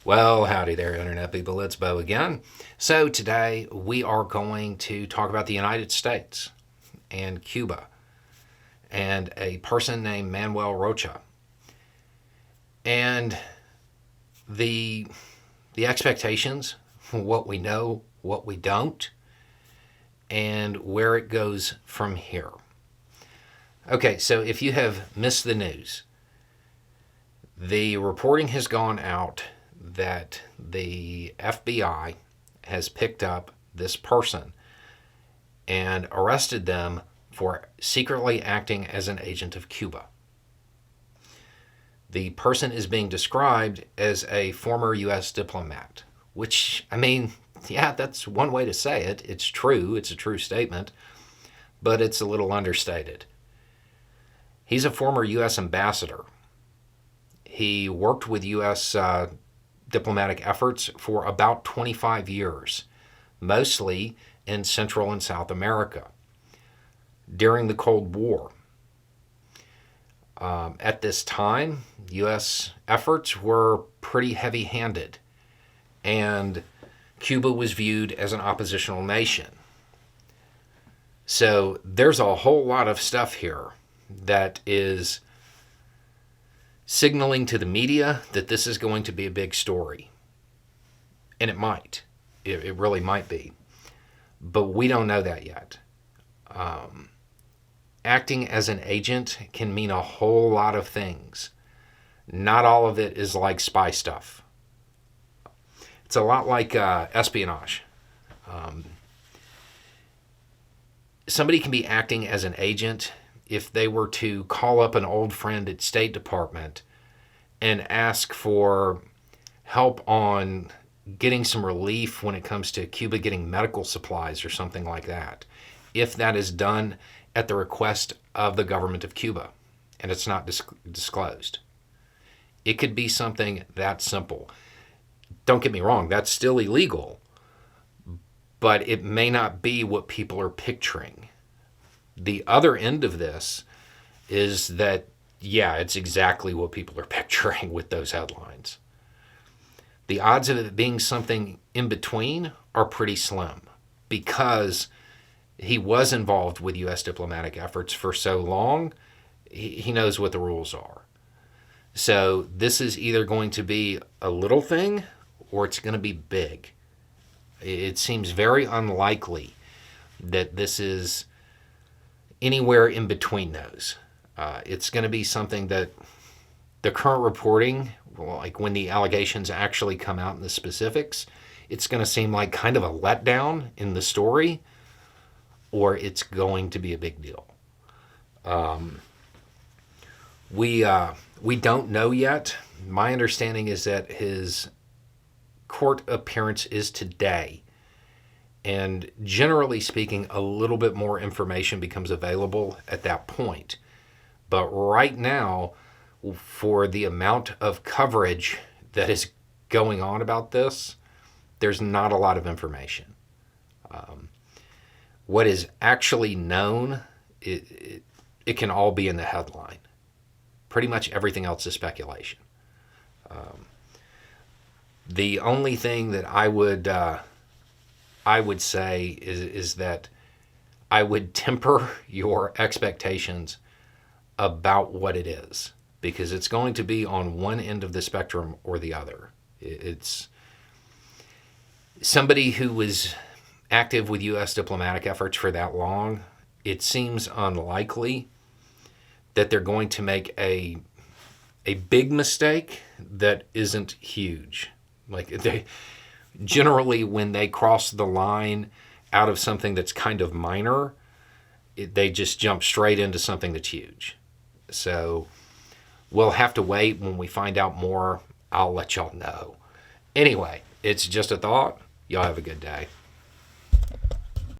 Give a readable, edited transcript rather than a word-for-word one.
Well, howdy there, Internet people. It's Bo again. So, today we are going to talk about the United States and Cuba and a person named Manuel Rocha and the, the expectations, what we know, what we don't, and where it goes from here. Okay, so if you have missed the news, the reporting has gone out that the FBI has picked up this person and arrested them for secretly acting as an agent of Cuba. The person is being described as a former U.S. diplomat, which, yeah, that's one way to say it. It's true, it's a true statement, but it's a little understated. He's a former U.S. ambassador. He worked with U.S. Diplomatic efforts for about 25 years, mostly in Central and South America during the Cold War. At this time, U.S. efforts were pretty heavy-handed, and Cuba was viewed as an oppositional nation. So there's a whole lot of stuff here that is signaling to the media that this is going to be a big story. And it might. It really might be. But we don't know that yet. Acting as an agent can mean a whole lot of things. Not all of it is like spy stuff. It's a lot like espionage. Somebody can be acting as an agent if they were to call up an old friend at State Department and ask for help on getting some relief when it comes to Cuba getting medical supplies or something like that, if that is done at the request of the government of Cuba and it's not disclosed. It could be something that simple. Don't get me wrong, that's still illegal, but it may not be what people are picturing. The other end of this is that, yeah, it's exactly what people are picturing with those headlines. The odds of it being something in between are pretty slim because he was involved with U.S. diplomatic efforts for so long, he knows what the rules are. So this is either going to be a little thing or it's going to be big. It seems very unlikely that this is anywhere in between those. It's going to be something that the current reporting, like when the allegations actually come out in the specifics, it's going to seem like kind of a letdown in the story, or it's going to be a big deal. We don't know yet. My understanding is that his court appearance is today. And generally speaking, a little bit more information becomes available at that point. But right now, for the amount of coverage that is going on about this, there's not a lot of information. What is actually known, it can all be in the headline. Pretty much everything else is speculation. The only thing that I would say is that I would temper your expectations about what it is, because it's going to be on one end of the spectrum or the other. It's somebody who was active with U.S. diplomatic efforts for that long. It seems unlikely that they're going to make a big mistake that isn't huge. Like they generally, when they cross the line out of something that's kind of minor, they just jump straight into something that's huge. So we'll have to wait. When we find out more, I'll let y'all know. Anyway, it's just a thought. Y'all have a good day.